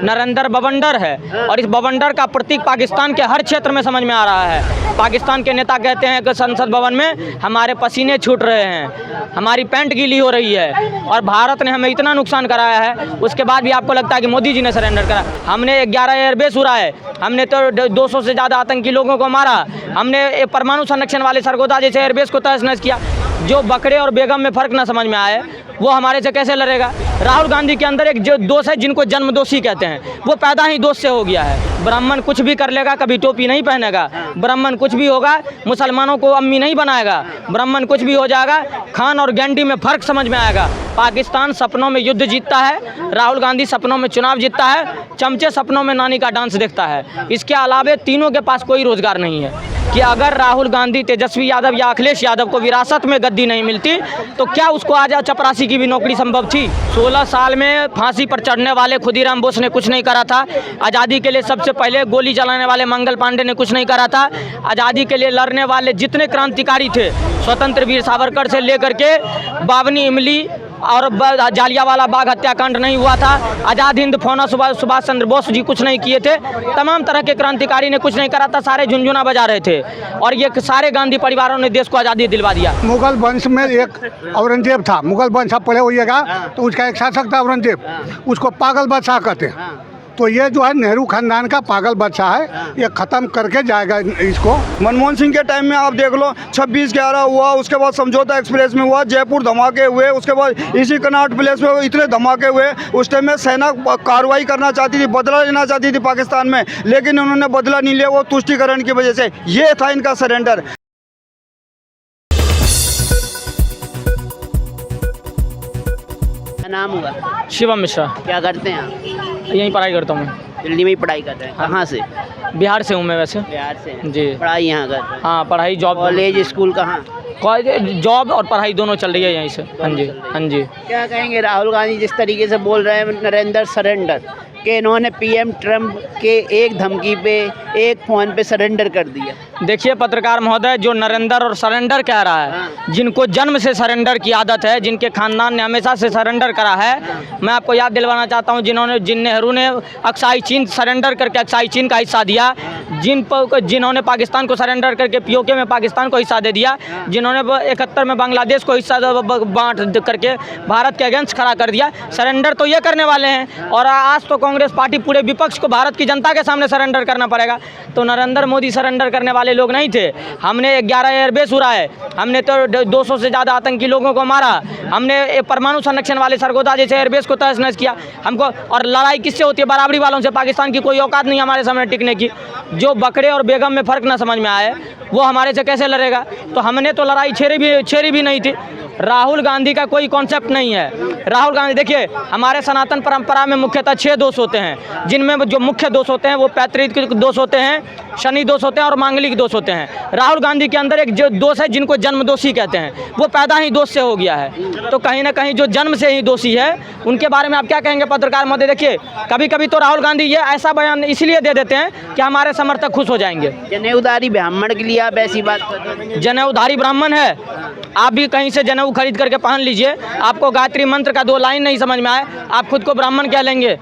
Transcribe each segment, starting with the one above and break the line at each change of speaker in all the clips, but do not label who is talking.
नरेंद्र बवंडर है और इस बवंडर का प्रतीक पाकिस्तान के हर क्षेत्र में समझ में आ रहा है। पाकिस्तान के नेता कहते हैं कि संसद भवन में हमारे पसीने छूट रहे हैं, हमारी पैंट गीली हो रही है और भारत ने हमें इतना नुकसान कराया है, उसके बाद भी आपको लगता है कि मोदी जी ने सरेंडर करा। हमने 11 एयरबेस उड़ाए, हमने तो 200 से ज़्यादा आतंकी लोगों को मारा, हमने परमाणु संरक्षण वाले सरगोदा जैसे एयरबेस को तहस नहस किया। जो बकरे और बेगम में फ़र्क ना समझ में आए वो हमारे से कैसे लड़ेगा। राहुल गांधी के अंदर एक जो दोष है जिनको जन्म दोषी कहते हैं, वो पैदा ही दोष से हो गया है। ब्राह्मण कुछ भी कर लेगा, कभी टोपी नहीं पहनेगा। ब्राह्मण कुछ भी होगा, मुसलमानों को अम्मी नहीं बनाएगा। ब्राह्मण कुछ भी हो जाएगा, खान और गैंडी में फ़र्क समझ में आएगा। पाकिस्तान सपनों में युद्ध जीतता है, राहुल गांधी सपनों में चुनाव जीतता है, चमचे सपनों में नानी का डांस देखता है। इसके अलावे तीनों के पास कोई रोज़गार नहीं है कि अगर राहुल गांधी, तेजस्वी यादव या अखिलेश यादव को विरासत में गद्दी नहीं मिलती तो क्या उसको आज चपरासी की भी नौकरी संभव थी। 16 साल में फांसी पर चढ़ने वाले खुदीराम बोस ने कुछ नहीं करा था। आज़ादी के लिए सबसे पहले गोली चलाने वाले मंगल पांडे ने कुछ नहीं करा था। आज़ादी के लिए लड़ने वाले जितने क्रांतिकारी थे, स्वतंत्र वीर सावरकर से लेकर के बावनी इमली और जालियांवाला बाग हत्याकांड नहीं हुआ था। आज़ाद हिंद फौना सुभाष चंद्र बोस जी कुछ नहीं किए थे। तमाम तरह के क्रांतिकारी ने कुछ नहीं करा था, सारे झुनझुना बजा रहे थे और ये सारे गांधी परिवारों ने देश को आज़ादी दिलवा दिया।
मुगल वंश में एक औरंगजेब था, मुगल वंश आप पढ़े होइएगा तो उसका एक शासक था औरंगजेब, उसको पागल बादशाह कहते हैं। तो ये जो है नेहरू खानदान का पागल बादशाह है, ये ख़त्म करके जाएगा इसको।
मनमोहन सिंह के टाइम में आप देख लो 26/11 हुआ, उसके बाद समझौता एक्सप्रेस में हुआ, जयपुर धमाके हुए, उसके बाद इसी कनॉट प्लेस में इतने धमाके हुए। उस टाइम में सेना कार्रवाई करना चाहती थी, बदला लेना चाहती थी पाकिस्तान में, लेकिन उन्होंने बदला नहीं लिया, वो तुष्टिकरण की वजह से। ये था इनका सरेंडर।
नाम हुआ
शिवम मिश्रा।
क्या करते हैं आप?
यहीं पढ़ाई करता हूँ मैं।
दिल्ली में ही पढ़ाई करते हैं। कहाँ से?
बिहार से हूँ मैं वैसे।
बिहार से
जी।
पढ़ाई यहाँ करते हैं?
हाँ, पढ़ाई जॉब
कॉलेज स्कूल कहाँ?
कॉलेज जॉब और पढ़ाई दोनों चल रही है यहीं से। हाँ जी, हाँ जी।
क्या कहेंगे राहुल गांधी जिस तरीके से बोल रहे हैं नरेंद्र सरेंडर, कि इन्होंने पीएम ट्रम्प के एक धमकी पे, एक फ़ोन पे सरेंडर कर दिया।
देखिए पत्रकार महोदय, जो नरेंद्र और सरेंडर कह रहा है, जिनको जन्म से सरेंडर की आदत है, जिनके खानदान ने हमेशा से सरेंडर करा है, मैं आपको याद दिलवाना चाहता हूं जिन नेहरू ने अक्साई चीन सरेंडर करके अक्साई चीन का हिस्सा दिया, जिन्होंने पाकिस्तान को सरेंडर करके पीओके में पाकिस्तान को हिस्सा दे दिया, जिन्होंने 71 में बांग्लादेश को हिस्सा बांट करके भारत के अगेंस्ट खड़ा कर दिया। सरेंडर तो ये करने वाले हैं और आज तो कांग्रेस पार्टी पूरे विपक्ष को भारत की जनता के सामने सरेंडर करना पड़ेगा। तो नरेंद्र मोदी सरेंडर करने वाले लोग नहीं थे। हमने 11 एयरबेस उड़ाए, हमने तो 200 से ज़्यादा आतंकी लोगों को मारा, हमने परमाणु संरक्षण वाले सरगोदा जैसे एयरबेस को तहस नहस किया। हमको और लड़ाई किससे होती है? बराबरी वालों से। पाकिस्तान की कोई औकात नहीं हमारे सामने टिकने की। जो बकरे और बेगम में फ़र्क ना समझ में आए वो हमारे से कैसे लड़ेगा। तो हमने तो लड़ाई छेड़ी भी नहीं थी। राहुल गांधी का कोई कॉन्सेप्ट नहीं है। राहुल गांधी देखिए, हमारे सनातन परंपरा में मुख्यतः 6 दोष होते हैं, जिनमें जो मुख्य दोष होते हैं वो पैतृक दोष होते हैं, शनि दोष होते हैं और मांगलिक दोष होते हैं। राहुल गांधी के अंदर एक जो दोष है जिनको जन्म दोषी कहते हैं, वो पैदा ही दोष से हो गया है। तो कहीं ना कहीं जो जन्म से ही दोषी है उनके बारे में आप क्या कहेंगे पत्रकार महोदय? देखिए कभी कभी तो राहुल गांधी ये ऐसा बयान इसलिए दे देते हैं कि हमारे समर्थक खुश हो जाएंगे।
जनेऊधारी ब्राह्मण के लिए आप ऐसी बात करते हैं?
जनेऊधारी ब्राह्मण है, आप भी कहीं से जनेऊ खरीद करके पहन लीजिए, आपको गायत्री मंत्र का 2 लाइन नहीं समझ में आए, आप खुद को ब्राह्मण क्या लेंगे?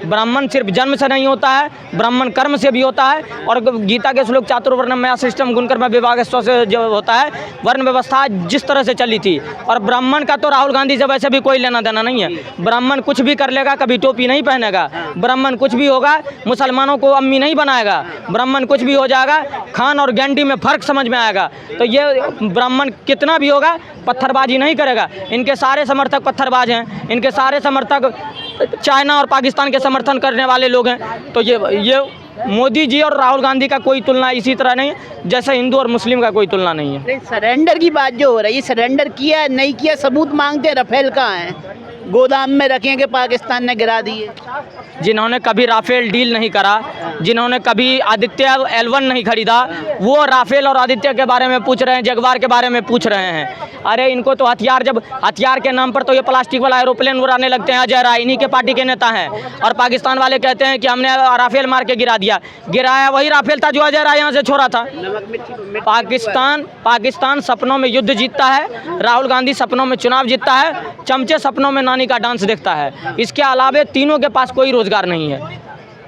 ब्राह्मण सिर्फ जन्म से नहीं होता है, ब्राह्मण कर्म से भी होता है। और गीता के श्लोक चातुर्वर्ण्यम मया सृष्टम गुणकर्म विभागस्व से जो होता है, वर्ण व्यवस्था जिस तरह से चली थी। और ब्राह्मण का तो राहुल गांधी से वैसे भी कोई लेना देना नहीं है। ब्राह्मण कुछ भी कर लेगा, कभी टोपी नहीं पहनेगा। ब्राह्मण कुछ भी होगा, मुसलमानों को अम्मी नहीं बनाएगा। ब्राह्मण कुछ भी हो जाएगा, खान और गैंडी में फ़र्क समझ में आएगा। तो ये ब्राह्मण कितना भी होगा पत्थरबाजी नहीं करेगा। इनके सारे समर्थक पत्थरबाज हैं, इनके सारे समर्थक चाइना और पाकिस्तान के समर्थन करने वाले लोग हैं। तो ये मोदी जी और राहुल गांधी का कोई तुलना इसी तरह नहीं है जैसे हिंदू और मुस्लिम का कोई तुलना नहीं है।
सरेंडर की बात जो हो रही है, सरेंडर किया नहीं किया, सबूत मांगते। राफेल कहाँ है? गोदाम में रखें कि पाकिस्तान ने गिरा दिए।
जिन्होंने कभी राफेल डील नहीं करा, जिन्होंने कभी आदित्य L1 नहीं खरीदा, वो राफेल और आदित्य के बारे में पूछ रहे हैं, जगवार के बारे में पूछ रहे हैं। अरे इनको तो हथियार के नाम पर तो ये प्लास्टिक वाला एरोप्लेन उड़ाने लगते हैं। अजय राय इन्हीं के पार्टी के नेता हैं। और पाकिस्तान वाले कहते हैं कि हमने राफेल मार के गिराया वही राफेल था जो अजय राय यहाँ से छोड़ा था। पाकिस्तान सपनों में युद्ध जीतता है, राहुल गांधी सपनों में चुनाव जीतता है, चमचे सपनों में नानी का डांस देखता है। इसके अलावे तीनों के पास कोई रोजगार नहीं है।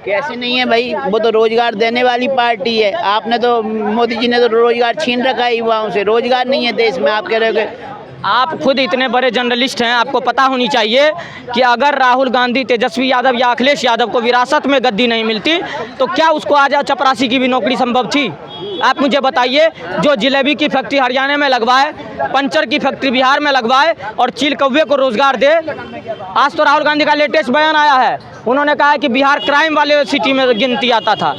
कैसे नहीं है भाई, वो तो रोजगार देने वाली पार्टी है। आपने तो, मोदी जी ने तो रोजगार छीन रखा है युवाओं से। रोजगार नहीं है देश में। आप कह रहे हो कि
आप खुद इतने बड़े जर्नलिस्ट हैं, आपको पता होनी चाहिए कि अगर राहुल गांधी, तेजस्वी यादव या अखिलेश यादव को विरासत में गद्दी नहीं मिलती तो क्या उसको आज चपरासी की भी नौकरी संभव थी? आप मुझे बताइए, जो जिलेबी की फैक्ट्री हरियाणा में लगवाए, पंचर की फैक्ट्री बिहार में लगवाए और चील कौवे को रोजगार दे। आज तो राहुल गांधी का लेटेस्ट बयान आया है, उन्होंने कहा है कि बिहार क्राइम वाले सिटी में गिनती आता था।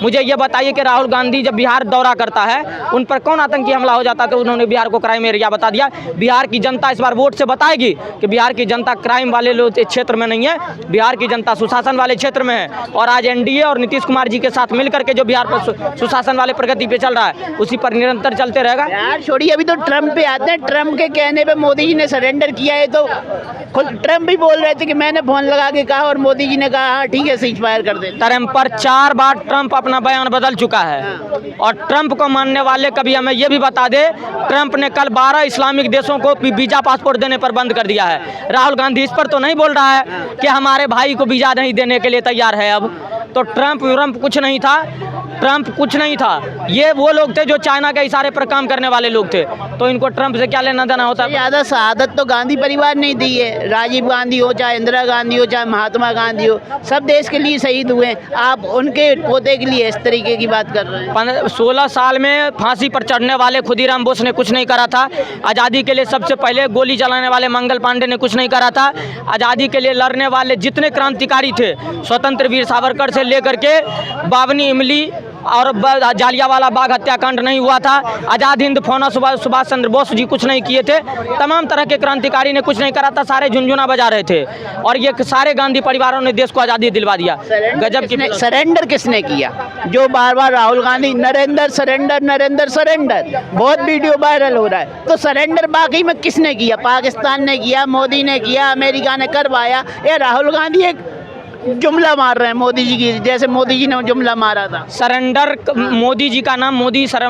मुझे ये बताइए कि राहुल गांधी जब बिहार दौरा करता है उन पर कौन आतंकी हमला हो जाता है कि उन्होंने बिहार को क्राइम एरिया बता दिया? बिहार की जनता इस बार वोट से बताएगी कि बिहार की जनता क्राइम वाले लोग क्षेत्र में नहीं है, बिहार की जनता सुशासन वाले क्षेत्र में है। और आज एनडीए और नीतीश कुमार जी के साथ मिलकर के जो बिहार पर सुशासन वाले प्रगति पे चल रहा है उसी पर निरंतर चलते रहेगा।
यार छोड़िए, अभी तो ट्रम्प पे आते हैं। ट्रम्प के कहने पे मोदी जी ने सरेंडर किया है, तो खुद ट्रम्प भी बोल रहे थे कि मैंने फोन लगा के कहा और मोदी जी ने कहा हाँ ठीक है सीज फायर कर दे।
ट्रम्प पर 4 बार ट्रम्प अपना बयान बदल चुका है। और ट्रम्प को मानने वाले कभी हमें ये भी बता दे, ट्रम्प ने कल 12 इस्लामिक देशों को वीजा पासपोर्ट देने पर बंद कर दिया है। राहुल गांधी इस पर तो नहीं बोल रहा है कि हमारे भाई को वीजा नहीं देने के लिए तैयार है। अब तो ट्रम्प कुछ नहीं था, ट्रम्प कुछ नहीं था। ये वो लोग थे जो चाइना के इशारे पर काम करने वाले लोग थे। तो इनको ट्रम्प से क्या लेना देना होता है?
ज़्यादा शहादत तो गांधी परिवार नहीं दी है। राजीव गांधी हो, चाहे इंदिरा गांधी हो, चाहे महात्मा गांधी हो, सब देश के लिए शहीद हुए। आप उनके पोते के लिए इस तरीके की बात कर रहे हैं।
16 साल में फांसी पर चढ़ने वाले खुदीराम बोस ने कुछ नहीं करा था। आज़ादी के लिए सबसे पहले गोली चलाने वाले मंगल पांडे ने कुछ नहीं करा था। आज़ादी के लिए लड़ने वाले जितने क्रांतिकारी थे, स्वतंत्र वीर सावरकर से लेकर के बावनी इमली और जालियावाला बाग हत्याकांड नहीं हुआ था। आज़ाद हिंद फौना सुभाष चंद्र बोस जी कुछ नहीं किए थे। तमाम तरह के क्रांतिकारी ने कुछ नहीं करा था, सारे झुनझुना बजा रहे थे। और ये सारे गांधी परिवारों ने देश को आज़ादी दिलवा दिया। गजब की
सरेंडर किसने किया? जो बार बार राहुल गांधी नरेंद्र सरेंडर, बहुत वीडियो वायरल हो रहा है। तो सरेंडर बाकी में किसने किया? पाकिस्तान ने किया, मोदी ने किया, अमेरिका ने करवाया, या राहुल गांधी एक जुमला मार रहे हैं मोदी जी की, जैसे मोदी जी ने जुमला मारा था?
सरेंडर, मोदी जी का नाम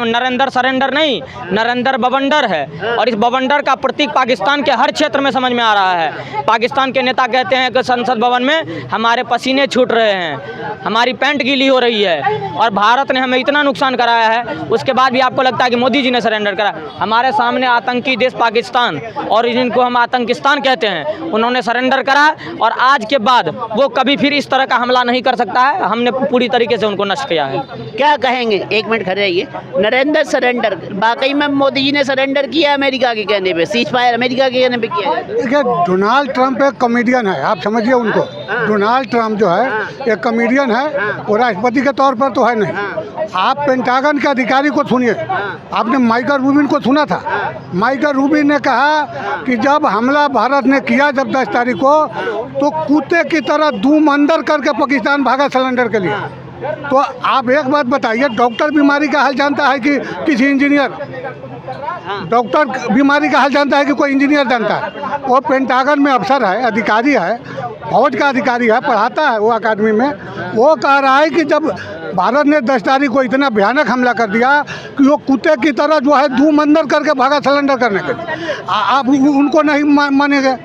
नरेंद्र सरेंडर नहीं, नरेंद्र बवंडर है। और इस बवंडर का प्रतीक पाकिस्तान के हर क्षेत्र में समझ में आ रहा है। पाकिस्तान के नेता कहते हैं कि संसद भवन में हमारे पसीने छूट रहे हैं, हमारी पैंट गीली हो रही है और भारत ने हमें इतना नुकसान कराया है, उसके बाद भी आपको लगता है कि मोदी जी ने सरेंडर करा? हमारे सामने आतंकी देश पाकिस्तान, और जिनको हम आतंकिस्तान कहते हैं, उन्होंने सरेंडर करा और आज के बाद वो कभी फिर इस तरह का हमला नहीं कर सकता है। हमने पूरी तरीके से उनको नष्ट किया है।
क्या कहेंगे? एक मिनट खड़े रहिए। नरेंद्र सरेंडर, वाकई में मोदी जी ने सरेंडर किया अमेरिका के कहने पे? सीज फायर अमेरिका के कहने पे किया?
देखिए, डोनाल्ड ट्रंप एक कॉमेडियन है, आप समझिए उनको। डोनाल्ड ट्रंप जो है एक कॉमेडियन है, वो राष्ट्रपति के तौर पर तो है नहीं। आप पेंटागन के अधिकारी को सुनिए, आपने माइकल रूबिन को सुना था? माइकल रूबिन ने कहा कि जब हमला भारत ने किया जब 10 तारीख को, तो कुत्ते की तरह धूम अंदर करके पाकिस्तान भागा सिलेंडर के लिए। तो आप एक बात बताइए, डॉक्टर बीमारी का हाल जानता है कि किसी इंजीनियर? डॉक्टर बीमारी का हाल जानता है कि कोई इंजीनियर जानता है? वो पेंटागन में अफसर है, अधिकारी है, फौज का अधिकारी है, पढ़ाता है वो अकादमी में। वो कह रहा है कि जब भारत ने 10 तारीख को इतना भयानक हमला कर दिया कि वो कुत्ते की तरह जो है धूम अंदर करके भागा सिलेंडर करने के लिए। आप उनको नहीं मानेंगे?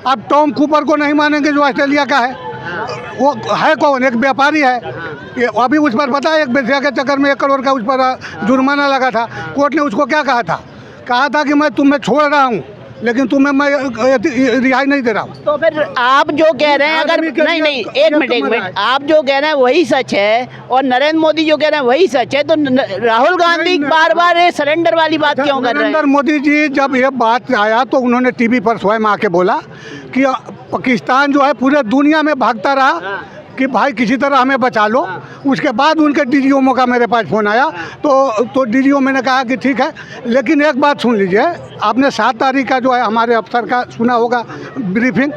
आप टॉम कूपर को नहीं मानेंगे जो ऑस्ट्रेलिया का है? वो है कौन? एक व्यापारी है। ये अभी उस पर पता है, एक बेसिया के चक्कर में 1 करोड़ का उस पर जुर्माना लगा था। कोर्ट ने उसको क्या कहा था? कहा था कि मैं तुम्हें छोड़ रहा हूँ लेकिन तुम्हें मैं रिहाई नहीं दे रहा हूँ।
तो फिर आप जो कह रहे हैं, अगर नहीं एक मिनट, आप जो कह रहे हैं वही सच है और नरेंद्र मोदी जो कह रहे हैं वही सच है, तो राहुल गांधी बार बार ये सरेंडर वाली बात क्यों कर रहे हैं?
नरेंद्र मोदी जी जब ये बात आया तो उन्होंने टीवी पर स्वयं आके बोला कि पाकिस्तान जो है पूरे दुनिया में भागता रहा कि भाई किसी तरह हमें बचा लो। उसके बाद उनके डीजीओ का मेरे पास फ़ोन आया तो डीजीओ मैंने कहा कि ठीक है, लेकिन एक बात सुन लीजिए, आपने 7 तारीख का जो है हमारे अफसर का सुना होगा ब्रीफिंग।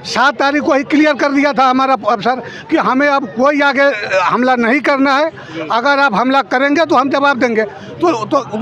7 तारीख को ही क्लियर कर दिया था हमारा अफसर कि हमें अब कोई आगे हमला नहीं करना है, अगर आप हमला करेंगे तो हम जवाब देंगे। तो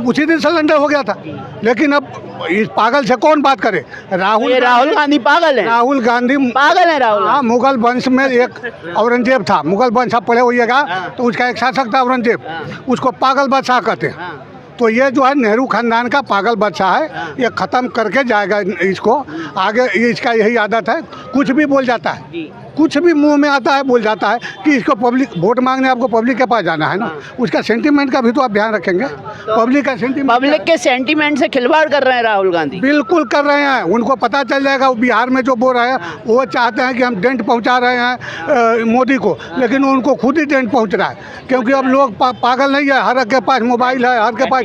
उसी दिन सिलेंडर हो गया था। लेकिन अब इस पागल से कौन बात करे?
राहुल गांधी पागल है,
राहुल गांधी
पागल है राहुल।
हाँ, मुगल वंश में एक औरंगजेब था। मुगल वंश आप पढ़े होइएगा तो उसका एक शासक था औरंगजेब, उसको पागल बादशाह कहते हैं। तो ये जो है नेहरू खानदान का पागल बादशाह है, ये ख़त्म करके जाएगा इसको आगे। ये इसका यही आदत है, कुछ भी बोल जाता है, कुछ भी मुंह में आता है बोल जाता है कि इसको पब्लिक वोट मांगने आपको पब्लिक के पास जाना है ना, उसका सेंटीमेंट का भी तो आप ध्यान रखेंगे। पब्लिक का सेंटीमेंट,
पब्लिक के सेंटीमेंट से खिलवाड़ कर रहे हैं राहुल गांधी।
बिल्कुल कर रहे हैं। उनको पता चल जाएगा वो बिहार में जो बोल रहे हैं, वो चाहते हैं कि हम डेंट पहुंचा रहे हैं मोदी को, लेकिन उनको खुद ही डेंट पहुंच रहा है। क्योंकि अब लोग पागल नहीं है, हर एक के पास मोबाइल है, हर के पास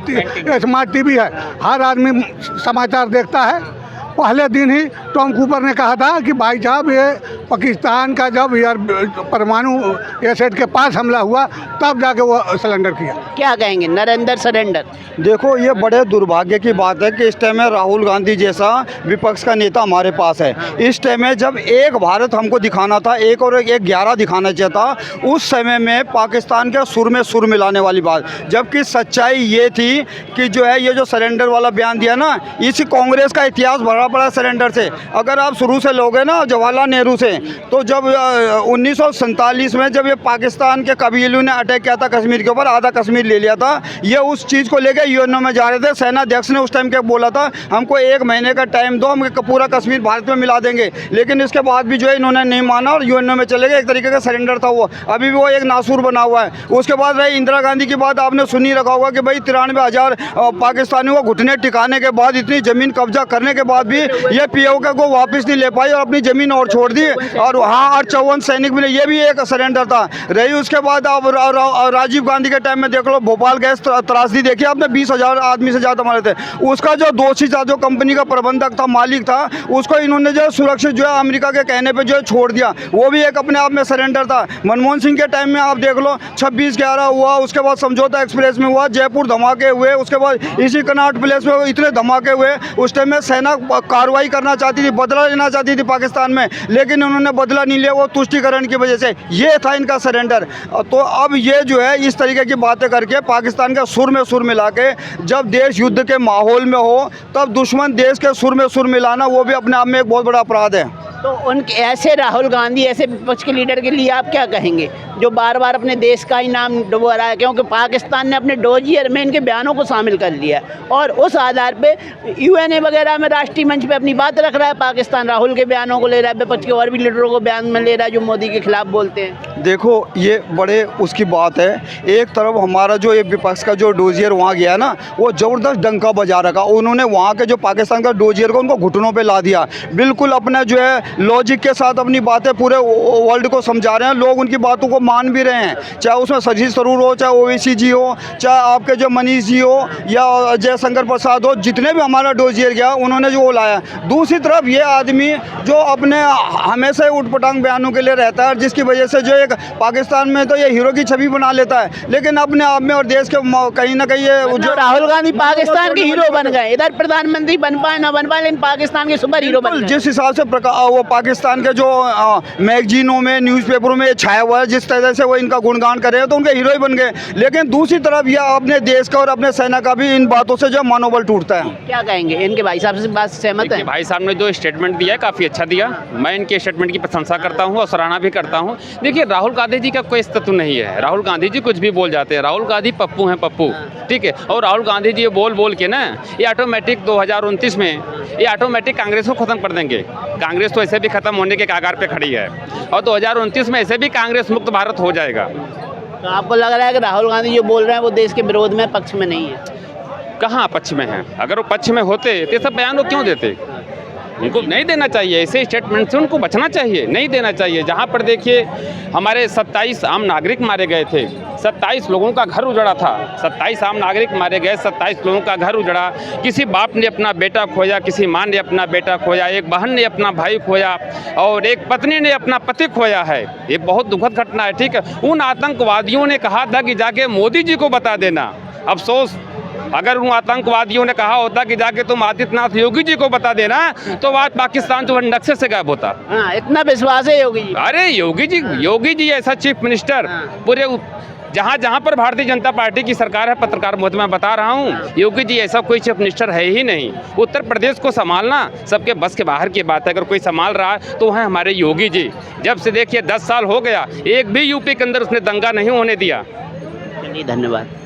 स्मार्ट टीवी है, हर आदमी समाचार देखता है। पहले दिन ही टॉम कूपर ने कहा था कि भाई साहब ये पाकिस्तान का जब यार परमाणु एसेट के पास हमला हुआ तब जाके वो सरेंडर किया।
क्या कहेंगे नरेंद्र सरेंडर?
देखो, ये बड़े दुर्भाग्य की बात है कि इस टाइम में राहुल गांधी जैसा विपक्ष का नेता हमारे पास है। इस टाइम में जब एक भारत हमको दिखाना था, एक और एक 11 दिखाना चाहिए था, उस समय में पाकिस्तान के सुर में सुर मिलाने वाली बात। जबकि सच्चाई ये थी कि जो है ये जो सरेंडर वाला बयान दिया ना, इसी कांग्रेस का इतिहास भरा पड़ा सरेंडर से। अगर आप शुरू से लोगे ना जवाहरलाल नेहरू से, तो जब 1947 में जब ये पाकिस्तान के कबीलों ने अटैक किया था कश्मीर के ऊपर, आधा कश्मीर ले लिया था, ये उस चीज़ को लेकर यूएनओ में जा रहे थे। सेना अध्यक्ष ने उस टाइम के बोला था हमको 1 महीने का टाइम दो, हम पूरा कश्मीर भारत में मिला देंगे। लेकिन इसके बाद भी जो है इन्होंने नहीं माना और यूएनओ में चले गए। एक तरीके का सरेंडर था वो, अभी भी वो एक नासूर बना हुआ है। उसके बाद रही इंदिरा गांधी की बात, आपने सुनी रखा होगा कि भाई 93,000 पाकिस्तानियों को घुटने टिकाने के बाद, इतनी ज़मीन कब्जा करने के बाद भी ये पीओके को वापस नहीं ले पाई और अपनी ज़मीन और छोड़ दी। और हाँ, और 54 सैनिक मिले, ये भी एक सरेंडर था। रही उसके बाद आप राजीव गांधी के टाइम में देख लो, भोपाल गैस त्रासदी देखिए आपने, 20,000 आदमी से ज़्यादा मारे थे। उसका जो दोषी था, जो कंपनी का प्रबंधक था, मालिक था, उसको इन्होंने जो सुरक्षित जो है अमेरिका के कहने पर जो है छोड़ दिया। वो भी एक अपने आप में सरेंडर था। मनमोहन सिंह के टाइम में आप देख लो, 26/11 हुआ, उसके बाद समझौता एक्सप्रेस में हुआ, जयपुर धमाके हुए, उसके बाद इसी कनॉट प्लेस में इतने धमाके हुए। उस टाइम में सेना कार्रवाई करना चाहती थी, बदला लेना चाहती थी पाकिस्तान में, लेकिन उन्होंने बदला नहीं लिया, वो तुष्टिकरण की वजह से। ये था इनका सरेंडर। तो अब ये जो है इस तरीके की बातें करके पाकिस्तान का सुर में सुर मिला के, जब देश युद्ध के माहौल में हो तब दुश्मन देश के सुर में सुर मिलाना, वो भी अपने आप में एक बहुत बड़ा अपराध है।
तो उनके ऐसे राहुल गांधी, ऐसे विपक्ष के लीडर के लिए आप क्या कहेंगे जो बार बार अपने देश का ही नाम डुबो रहा है? क्योंकि पाकिस्तान ने अपने डोजियर में इनके बयानों को शामिल कर लिया और उस आधार पे यूएनए वगैरह में राष्ट्रीय मंच पे अपनी बात रख रहा है। पाकिस्तान राहुल के बयानों को ले रहा है, विपक्ष के और भी लीडरों को बयान में ले रहा है जो मोदी के खिलाफ बोलते हैं।
देखो, ये बड़े उसकी बात है। एक तरफ हमारा जो ये विपक्ष का जो डोजियर वहाँ गया ना, वो ज़बरदस्त डंका बजा रखा। उन्होंने वहाँ के जो पाकिस्तान का डोजियर को उनको घुटनों पे ला दिया। बिल्कुल अपना जो है लॉजिक के साथ अपनी बातें पूरे वर्ल्ड को समझा रहे हैं। लोग उनकी बातों को मान भी रहे हैं, चाहे उसमें शशि थरूर हो, चाहे ओवैसी जी हो, चाहे आपके जो मनीष जी हो या जयशंकर प्रसाद हो, जितने भी हमारा डोजियर गया उन्होंने जो वो लाया। दूसरी तरफ ये आदमी जो अपने हमेशा उठपटांग बयानों के लिए रहता है, जिसकी वजह से जो एक पाकिस्तान में तो ये हीरो की छवि बना लेता है, लेकिन अपने आप में और देश के कहीं ना कहीं ये जो
राहुल गांधी पाकिस्तान के हीरो बन गए। इधर प्रधानमंत्री बन पाए ना बन पाए, लेकिन पाकिस्तान के सुपर हीरो बन गए।
जिस हिसाब से वो पाकिस्तान के जो मैगजीनों में, न्यूज़पेपरों में छाया हुआ है, जिस तरह से वो इनका गुणगान कर रहे हैं, तो उनके हीरो ही बन गए। लेकिन दूसरी तरफ यह अपने देश का और अपने सेना का भी इन बातों से जो मनोबल टूटता है।
क्या कहेंगे? इनके भाई साहब से बात सहमत है?
भाई साहब ने जो स्टेटमेंट दिया है काफ़ी अच्छा दिया। मैं इनके स्टेटमेंट की प्रशंसा करता हूं और सराहना भी करता हूं। देखिए, राहुल गांधी जी का कोई अस्तित्व नहीं है। राहुल गांधी जी कुछ भी बोल जाते हैं। राहुल गांधी पप्पू हैं, पप्पू, ठीक है। और राहुल गांधी जी ये बोल के ना, ये ऑटोमेटिक 2029 में ये ऑटोमेटिक कांग्रेस को ख़त्म कर देंगे। कांग्रेस तो ऐसे भी ख़त्म होने के कगार पे खड़ी है और 2029 में ऐसे भी कांग्रेस मुक्त भारत हो जाएगा।
तो आपको लग रहा है कि राहुल गांधी जो बोल रहे हैं वो देश के विरोध में, पक्ष में नहीं है?
कहाँ पक्ष में है? अगर वो पक्ष में होते तो सब बयान वो क्यों देते? उनको नहीं देना चाहिए, ऐसे स्टेटमेंट से उनको बचना चाहिए, नहीं देना चाहिए। जहाँ पर देखिए हमारे 27 आम नागरिक मारे गए थे, 27 लोगों का घर उजड़ा था, 27 आम नागरिक मारे गए, 27 लोगों का घर उजड़ा। किसी बाप ने अपना बेटा खोया, किसी माँ ने अपना बेटा खोया, एक बहन ने अपना भाई खोया और एक पत्नी ने अपना पति खोया है। ये बहुत दुखद घटना है, ठीक है। उन आतंकवादियों ने कहा था कि जाके मोदी जी को बता देना। अफसोस अगर उन आतंकवादियों ने कहा होता कि जाके तुम आदित्यनाथ योगी जी को बता देना, तो आज पाकिस्तान जो नक्शे से गायब होता।
हाँ, इतना विश्वास है योगी जी।
अरे योगी जी ऐसा चीफ मिनिस्टर पूरे जहाँ जहाँ पर भारतीय जनता पार्टी की सरकार है, पत्रकार महोदय मैं बता रहा हूँ, योगी जी ऐसा कोई चीफ मिनिस्टर है ही नहीं। उत्तर प्रदेश को संभालना सबके बस के बाहर की बात है। अगर कोई संभाल रहा है तो है हमारे योगी जी। जब से देखिए 10 साल हो गया, एक भी यूपी के अंदर उसने दंगा नहीं होने दिया।
चलिए, धन्यवाद।